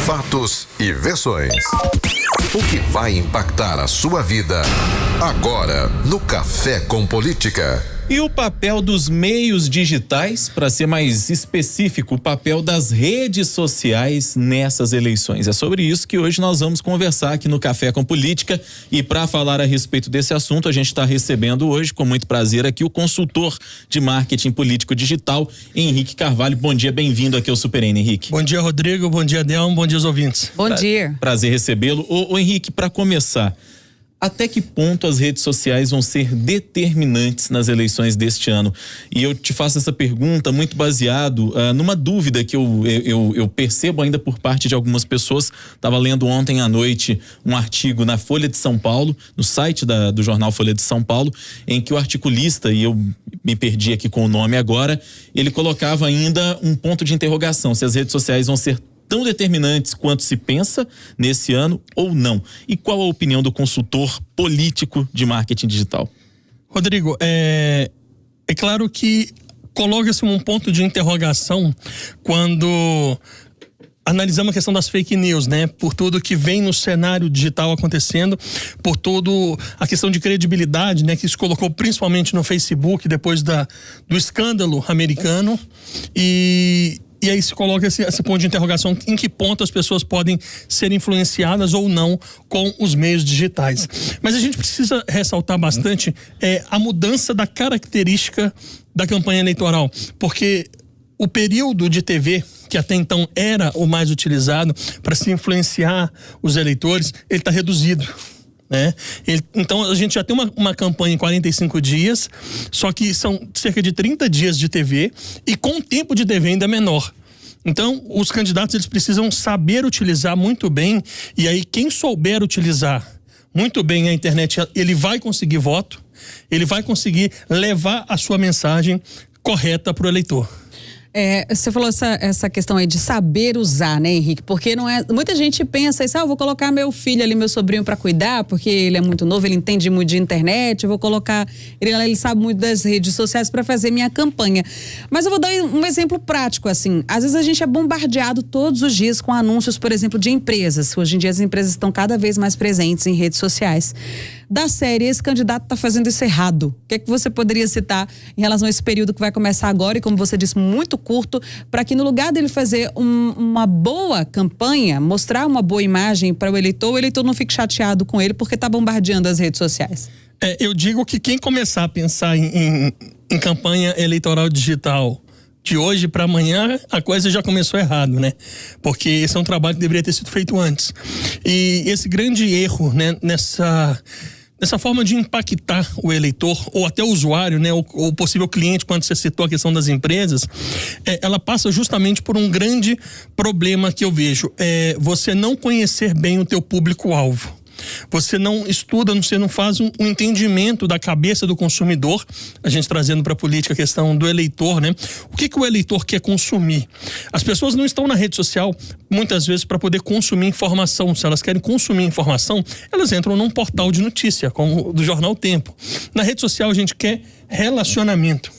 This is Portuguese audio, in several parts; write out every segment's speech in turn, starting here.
Fatos e versões. O que vai impactar a sua vida agora no Café com Política. E o papel dos meios digitais, para ser mais específico, o papel das redes sociais nessas eleições. É sobre isso que hoje nós vamos conversar aqui no Café com Política. E para falar a respeito desse assunto, a gente está recebendo hoje, com muito prazer, aqui o consultor de marketing político digital, Henrique Carvalho. Bom dia, bem-vindo aqui ao Super N, Henrique. Bom dia, Rodrigo. Bom dia, Delmo. Bom dia aos ouvintes. Bom dia. Prazer recebê-lo. Ô Henrique, para começar, até que ponto as redes sociais vão ser determinantes nas eleições deste ano? E eu te faço essa pergunta muito baseado numa dúvida que eu percebo ainda por parte de algumas pessoas. Estava lendo ontem à noite um artigo na Folha de São Paulo, no site do jornal Folha de São Paulo, em que o articulista, e eu me perdi aqui com o nome agora, ele colocava ainda um ponto de interrogação, se as redes sociais vão ser tão determinantes quanto se pensa nesse ano ou não. E qual a opinião do consultor político de marketing digital? Rodrigo, é claro que coloca-se um ponto de interrogação quando analisamos a questão das fake news, né? Por tudo que vem no cenário digital acontecendo, por tudo a questão de credibilidade, né? Que se colocou principalmente no Facebook depois do escândalo americano E aí se coloca esse ponto de interrogação, em que ponto as pessoas podem ser influenciadas ou não com os meios digitais. Mas a gente precisa ressaltar bastante a mudança da característica da campanha eleitoral, porque o período de TV, que até então era o mais utilizado para se influenciar os eleitores, ele está reduzido. Então a gente já tem uma campanha em 45 dias, só que são cerca de 30 dias de TV e com tempo de TV ainda menor. Então os candidatos eles precisam saber utilizar muito bem, e aí quem souber utilizar muito bem a internet, ele vai conseguir voto, ele vai conseguir levar a sua mensagem correta para o eleitor. Você falou essa questão aí de saber usar, né, Henrique? Porque não é. Muita gente pensa isso, eu vou colocar meu filho ali, meu sobrinho para cuidar, porque ele é muito novo, ele entende muito de internet, eu vou colocar ele sabe muito das redes sociais para fazer minha campanha. Mas eu vou dar um exemplo prático, assim. Às vezes a gente é bombardeado todos os dias com anúncios, por exemplo, de empresas. Hoje em dia as empresas estão cada vez mais presentes em redes sociais. Da série, esse candidato está fazendo isso errado. O que é que você poderia citar em relação a esse período que vai começar agora e, como você disse, muito curto, para que no lugar dele fazer uma boa campanha, mostrar uma boa imagem para o eleitor não fique chateado com ele porque está bombardeando as redes sociais? Eu digo que quem começar a pensar em campanha eleitoral digital de hoje para amanhã, a coisa já começou errado, né? Porque esse é um trabalho que deveria ter sido feito antes. E esse grande erro, né, nessa forma de impactar o eleitor ou até o usuário, né, ou possível cliente, quando você citou a questão das empresas, ela passa justamente por um grande problema que eu vejo, você não conhecer bem o teu público-alvo. Você não estuda, você não faz um entendimento da cabeça do consumidor, a gente trazendo para a política a questão do eleitor, né? O que o eleitor quer consumir? As pessoas não estão na rede social muitas vezes para poder consumir informação. Se elas querem consumir informação, elas entram num portal de notícia, como o do jornal Tempo. Na rede social a gente quer relacionamento.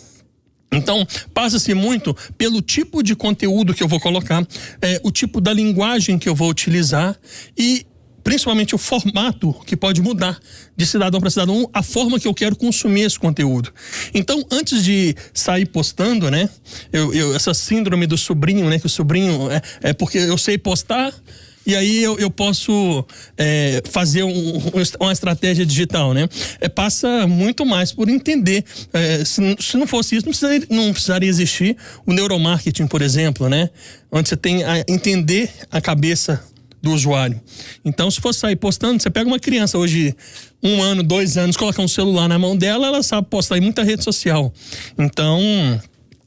Então, passa-se muito pelo tipo de conteúdo que eu vou colocar, o tipo da linguagem que eu vou utilizar e principalmente o formato que pode mudar de cidadão para cidadão, a forma que eu quero consumir esse conteúdo. Então, antes de sair postando, né, essa síndrome do sobrinho, né, que o sobrinho é porque eu sei postar e aí eu posso fazer uma estratégia digital, né? Passa muito mais por entender. Se não fosse isso, não precisaria existir o neuromarketing, por exemplo, né? Onde você tem a entender a cabeça do usuário. Então, se for sair postando, você pega uma criança hoje, 1 ano, 2 anos, colocar um celular na mão dela, ela sabe postar em muita rede social. Então,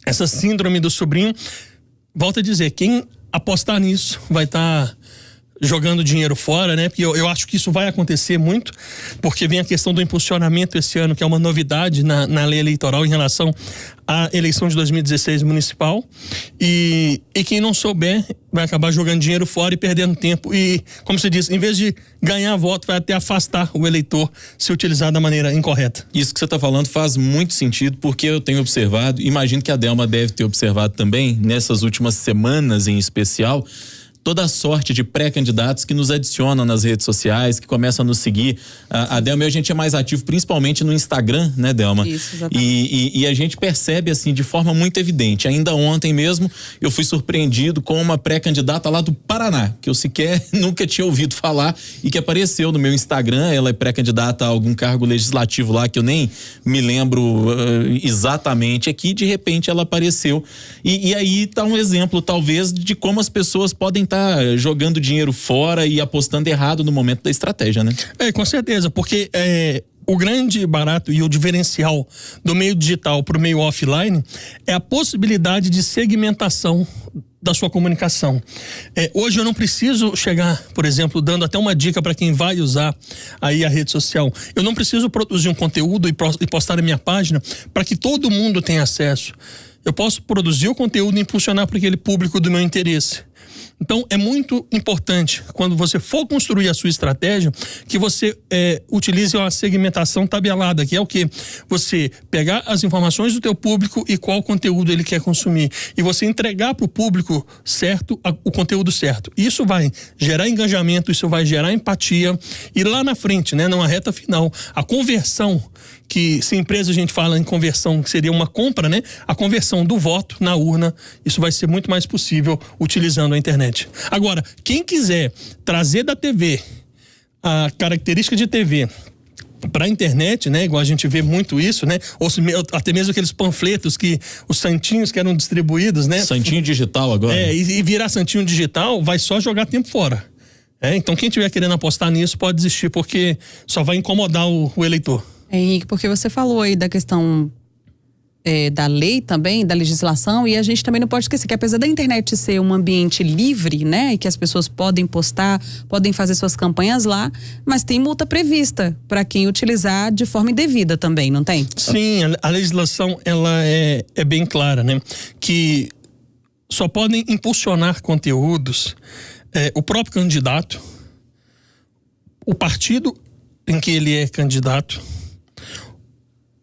essa síndrome do sobrinho, volto a dizer, quem apostar nisso vai estar jogando dinheiro fora, né? Porque eu acho que isso vai acontecer muito, porque vem a questão do impulsionamento esse ano, que é uma novidade na lei eleitoral em relação à eleição de 2016 municipal, e quem não souber vai acabar jogando dinheiro fora e perdendo tempo, e como se diz, em vez de ganhar voto, vai até afastar o eleitor se utilizar da maneira incorreta. Isso que você está falando faz muito sentido, porque eu tenho observado, imagino que a Delma deve ter observado também, nessas últimas semanas em especial, toda a sorte de pré-candidatos que nos adicionam nas redes sociais, que começam a nos seguir. A Delma e a gente é mais ativo principalmente no Instagram, né, Delma? Isso, exatamente. E a gente percebe assim de forma muito evidente. Ainda ontem mesmo eu fui surpreendido com uma pré-candidata lá do Paraná, que eu sequer nunca tinha ouvido falar e que apareceu no meu Instagram. Ela é pré-candidata a algum cargo legislativo lá que eu nem me lembro exatamente aqui. De repente ela apareceu e aí tá um exemplo talvez de como as pessoas podem estar jogando dinheiro fora e apostando errado no momento da estratégia, né? Com certeza, porque o grande barato e o diferencial do meio digital para o meio offline é a possibilidade de segmentação da sua comunicação. Hoje eu não preciso chegar, por exemplo, dando até uma dica para quem vai usar aí a rede social. Eu não preciso produzir um conteúdo e postar na minha página para que todo mundo tenha acesso. Eu posso produzir o conteúdo e impulsionar para aquele público do meu interesse. Então, é muito importante, quando você for construir a sua estratégia, que você utilize uma segmentação tabelada, que é o quê? Você pegar as informações do teu público e qual conteúdo ele quer consumir. E você entregar para o público certo o conteúdo certo. Isso vai gerar engajamento, isso vai gerar empatia. E lá na frente, né, numa reta final, a conversão, que se empresa a gente fala em conversão, que seria uma compra, né? A conversão do voto na urna, isso vai ser muito mais possível utilizando a internet. Agora, quem quiser trazer da TV a característica de TV para a internet, né? Igual a gente vê muito isso, né? Ou até mesmo aqueles panfletos os santinhos que eram distribuídos, né? Santinho digital agora. E virar santinho digital vai só jogar tempo fora. Então quem estiver querendo apostar nisso pode desistir, porque só vai incomodar o eleitor. Henrique, porque você falou aí da questão da lei também, da legislação, e a gente também não pode esquecer que apesar da internet ser um ambiente livre, né, e que as pessoas podem postar, podem fazer suas campanhas lá, mas tem multa prevista para quem utilizar de forma indevida também, não tem? Sim, a legislação ela é bem clara, né, que só podem impulsionar conteúdos o próprio candidato, o partido em que ele é candidato,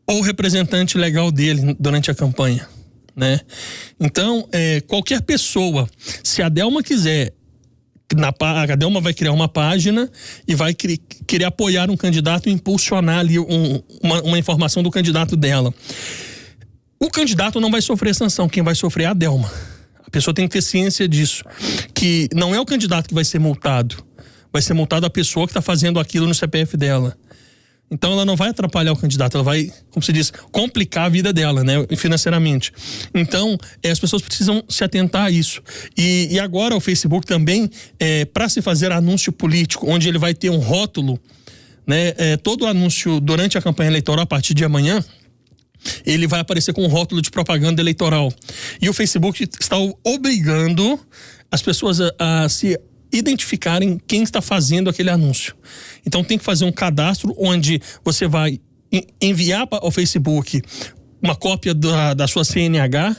ou o representante legal dele durante a campanha, né? Então, qualquer pessoa, se a Delma quiser, a Delma vai criar uma página e vai querer apoiar um candidato e impulsionar ali uma informação do candidato dela. O candidato não vai sofrer sanção, quem vai sofrer é a Delma. A pessoa tem que ter ciência disso, que não é o candidato que vai ser multado, vai ser multado a pessoa que está fazendo aquilo no CPF dela. Então ela não vai atrapalhar o candidato, ela vai, como se diz, complicar a vida dela, né, financeiramente. Então as pessoas precisam se atentar a isso. E agora o Facebook também, para se fazer anúncio político, onde ele vai ter um rótulo, né, todo anúncio durante a campanha eleitoral a partir de amanhã, ele vai aparecer com um rótulo de propaganda eleitoral. E o Facebook está obrigando as pessoas a se identificarem quem está fazendo aquele anúncio. Então tem que fazer um cadastro onde você vai enviar ao Facebook uma cópia da sua CNH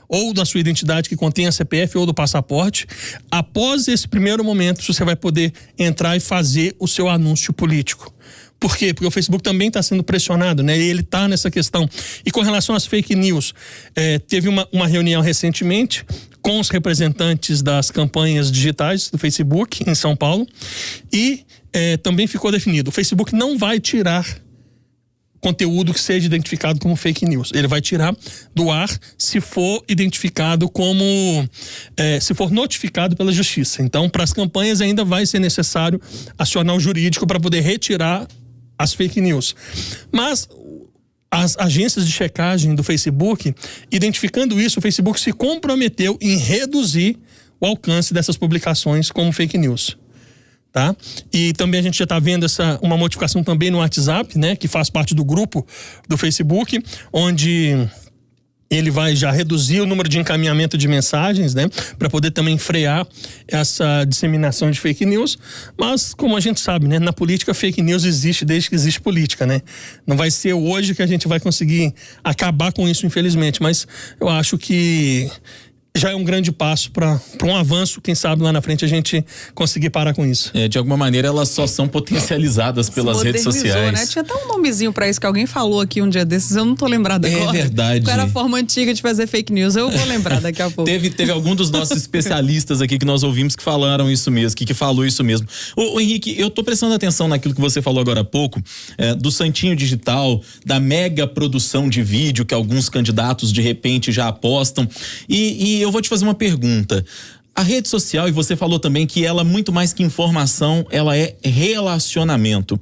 ou da sua identidade que contém a CPF ou do passaporte. Após esse primeiro momento, você vai poder entrar e fazer o seu anúncio político. Por quê? Porque o Facebook também está sendo pressionado, né? E ele está nessa questão. E com relação às fake news, teve uma reunião recentemente com os representantes das campanhas digitais do Facebook em São Paulo e também ficou definido, o Facebook não vai tirar conteúdo que seja identificado como fake news. Ele vai tirar do ar se for identificado como se for notificado pela justiça. Então, para as campanhas ainda vai ser necessário acionar o jurídico para poder retirar as fake news. Mas as agências de checagem do Facebook, identificando isso, o Facebook se comprometeu em reduzir o alcance dessas publicações como fake news. Tá? E também a gente já está vendo uma modificação também no WhatsApp, né, que faz parte do grupo do Facebook, onde ele vai já reduzir o número de encaminhamento de mensagens, né, para poder também frear essa disseminação de fake news. Mas, como a gente sabe, né, na política, fake news existe desde que existe política, né? Não vai ser hoje que a gente vai conseguir acabar com isso, infelizmente, mas eu acho que já é um grande passo para um avanço. Quem sabe lá na frente a gente conseguir parar com isso. De alguma maneira elas só são potencializadas pelas redes sociais. Né? Tinha até um nomezinho para isso que alguém falou aqui um dia desses, eu não tô lembrada agora. É verdade. Qual era a forma antiga de fazer fake news? Eu vou lembrar daqui a pouco. Teve algum dos nossos especialistas aqui que nós ouvimos que falaram isso mesmo, que falou isso mesmo. Ô Henrique, eu tô prestando atenção naquilo que você falou agora há pouco, do santinho digital, da mega produção de vídeo que alguns candidatos de repente já apostam. E eu vou te fazer uma pergunta. A rede social, e você falou também que ela, muito mais que informação, ela é relacionamento.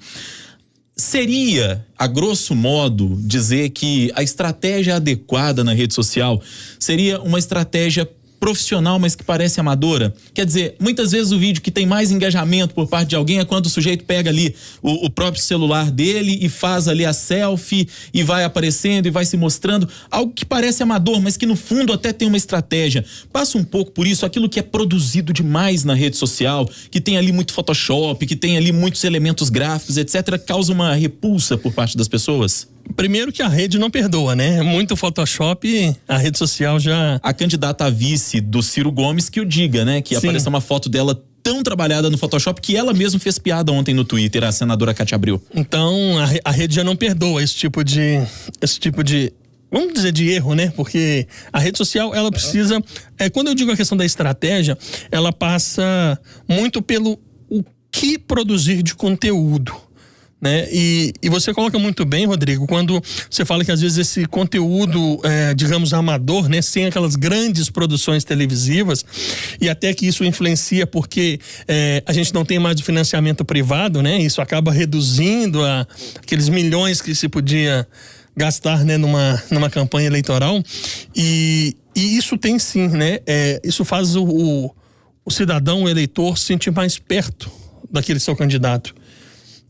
Seria, a grosso modo, dizer que a estratégia adequada na rede social seria uma estratégia profissional, mas que parece amadora? Quer dizer, muitas vezes o vídeo que tem mais engajamento por parte de alguém é quando o sujeito pega ali o próprio celular dele e faz ali a selfie e vai aparecendo e vai se mostrando, algo que parece amador, mas que no fundo até tem uma estratégia. Passa um pouco por isso, aquilo que é produzido demais na rede social, que tem ali muito Photoshop, que tem ali muitos elementos gráficos, etc., causa uma repulsa por parte das pessoas? Primeiro que a rede não perdoa, né? Muito Photoshop, a rede social já... A candidata a vice do Ciro Gomes que o diga, né? Que apareceu uma foto dela tão trabalhada no Photoshop que ela mesma fez piada ontem no Twitter, a senadora Cátia Abreu. Então, a rede já não perdoa esse tipo de, vamos dizer, de erro, né? Porque a rede social, ela precisa... quando eu digo a questão da estratégia, ela passa muito pelo o que produzir de conteúdo, né? E você coloca muito bem, Rodrigo, quando você fala que às vezes esse conteúdo, digamos, amador, né, sem aquelas grandes produções televisivas, e até que isso influencia porque a gente não tem mais o financiamento privado, né? Isso acaba reduzindo aqueles milhões que se podia gastar, né, numa campanha eleitoral, e isso tem sim, né? Isso faz o cidadão, o eleitor, se sentir mais perto daquele seu candidato.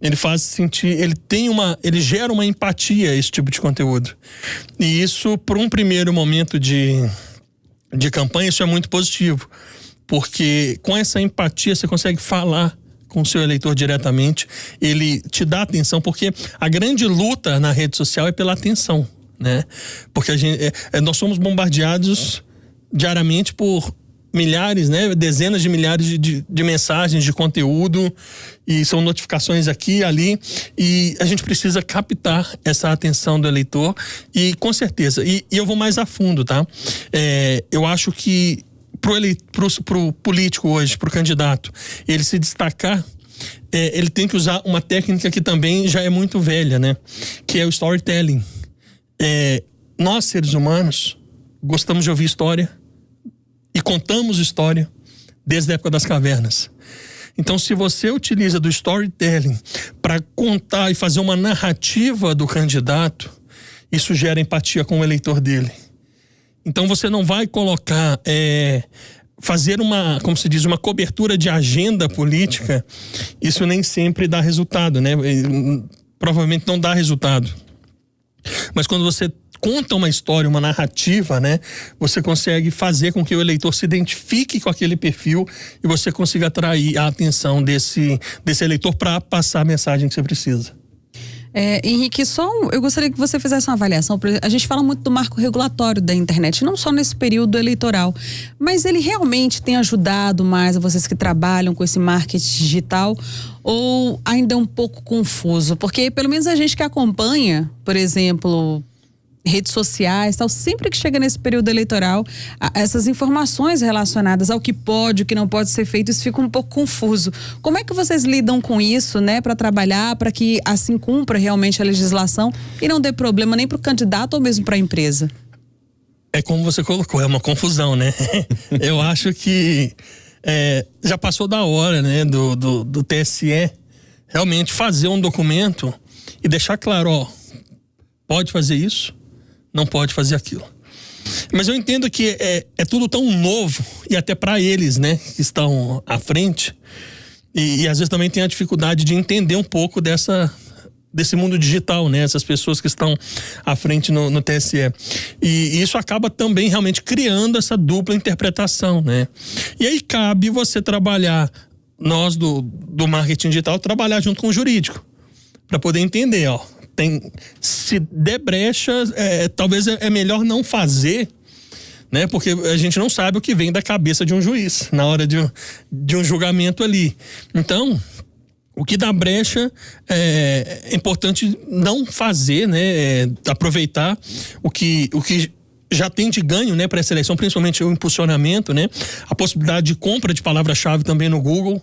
Ele faz sentir, ele gera uma empatia a esse tipo de conteúdo. E isso, por um primeiro momento de campanha, isso é muito positivo. Porque com essa empatia você consegue falar com o seu eleitor diretamente, ele te dá atenção, porque a grande luta na rede social é pela atenção, né? Porque nós somos bombardeados diariamente por milhares, né, dezenas de milhares de mensagens, de conteúdo, e são notificações aqui e ali, e a gente precisa captar essa atenção do eleitor, e com certeza, e eu vou mais a fundo, tá? Eu acho que pro político hoje, pro candidato, ele se destacar, ele tem que usar uma técnica que também já é muito velha, né? Que é o storytelling. Nós, seres humanos, gostamos de ouvir história, e contamos história desde a época das cavernas. Então, se você utiliza do storytelling para contar e fazer uma narrativa do candidato, isso gera empatia com o eleitor dele. Então, você não vai colocar, fazer como se diz, uma cobertura de agenda política, isso nem sempre dá resultado, né? Provavelmente não dá resultado. Mas quando você conta uma história, uma narrativa, né? Você consegue fazer com que o eleitor se identifique com aquele perfil e você consiga atrair a atenção desse eleitor para passar a mensagem que você precisa. Henrique, eu gostaria que você fizesse uma avaliação. A gente fala muito do marco regulatório da internet, não só nesse período eleitoral, mas ele realmente tem ajudado mais a vocês que trabalham com esse marketing digital, ou ainda é um pouco confuso? Porque pelo menos a gente que acompanha, por exemplo, redes sociais, tal, sempre que chega nesse período eleitoral, essas informações relacionadas ao que pode, o que não pode ser feito, isso fica um pouco confuso. Como é que vocês lidam com isso, né, para trabalhar, para que assim cumpra realmente a legislação e não dê problema nem para o candidato ou mesmo para a empresa? É como você colocou, é uma confusão, né? Eu acho que já passou da hora, né, do TSE realmente fazer um documento e deixar claro, ó, pode fazer isso, não pode fazer aquilo. Mas eu entendo que é tudo tão novo, e até para eles, né, que estão à frente, e às vezes também tem a dificuldade de entender um pouco desse mundo digital, né, essas pessoas que estão à frente no TSE. E isso acaba também realmente criando essa dupla interpretação, né? E aí cabe você trabalhar, nós do marketing digital, trabalhar junto com o jurídico, para poder entender, ó, se der brecha, talvez é melhor não fazer né? Porque a gente não sabe o que vem da cabeça de um juiz na hora de um julgamento ali. Então, o que dá brecha é importante não fazer, né? Aproveitar o que já tem de ganho, né, para essa eleição, principalmente o impulsionamento, né? A possibilidade de compra de palavra-chave também no Google,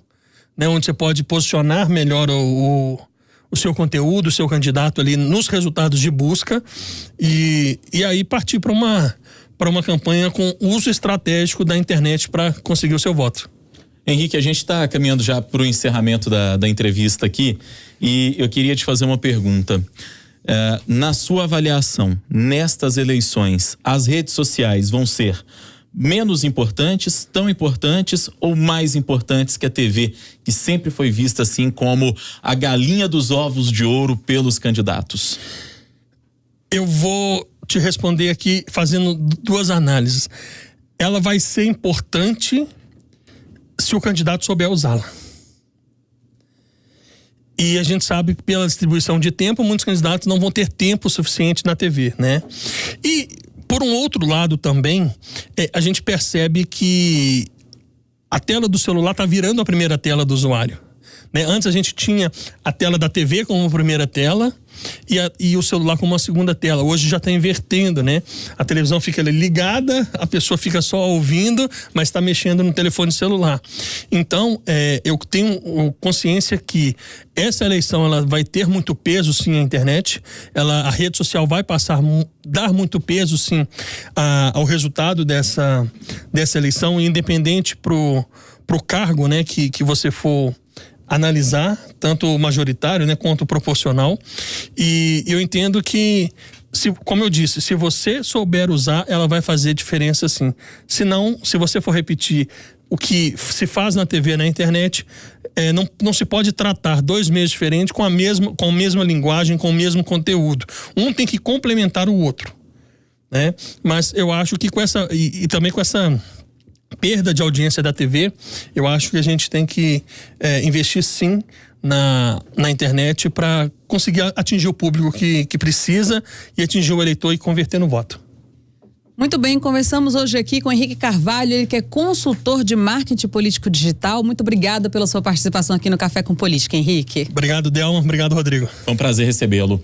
né? Onde você pode posicionar melhor o seu conteúdo, o seu candidato ali nos resultados de busca e aí partir para uma campanha com uso estratégico da internet para conseguir o seu voto. Henrique, a gente está caminhando já para o encerramento da entrevista aqui e eu queria te fazer uma pergunta. Na sua avaliação, nestas eleições, as redes sociais vão ser menos importantes, tão importantes ou mais importantes que a TV, que sempre foi vista assim como a galinha dos ovos de ouro pelos candidatos? Eu vou te responder aqui fazendo duas análises. Ela vai ser importante se o candidato souber usá-la. E a gente sabe que pela distribuição de tempo, muitos candidatos não vão ter tempo suficiente na TV, né? E, por um outro lado também, a gente percebe que a tela do celular está virando a primeira tela do usuário, né? Antes a gente tinha a tela da TV como primeira tela e o celular como uma segunda tela. Hoje já está invertendo, né? A televisão fica ali ligada, a pessoa fica só ouvindo, mas está mexendo no telefone celular. Então, eu tenho consciência que essa eleição ela vai ter muito peso, sim, a internet. A rede social vai dar muito peso, sim, ao resultado dessa eleição, independente pro cargo, né, que você for analisar, tanto o majoritário, né, quanto o proporcional. E eu entendo que, como eu disse, se você souber usar, ela vai fazer diferença, sim. Se não, se você for repetir o que se faz na TV e na internet, não se pode tratar dois meios diferentes com a mesma linguagem, com o mesmo conteúdo. Um tem que complementar o outro, né? Mas eu acho que com essa e também com essa perda de audiência da TV, eu acho que a gente tem que investir sim na internet para conseguir atingir o público que precisa e atingir o eleitor e converter no voto. Muito bem, conversamos hoje aqui com Henrique Carvalho, ele que é consultor de marketing político digital. Muito obrigada pela sua participação aqui no Café com Política, Henrique. Obrigado, Delma. Obrigado, Rodrigo. Foi um prazer recebê-lo.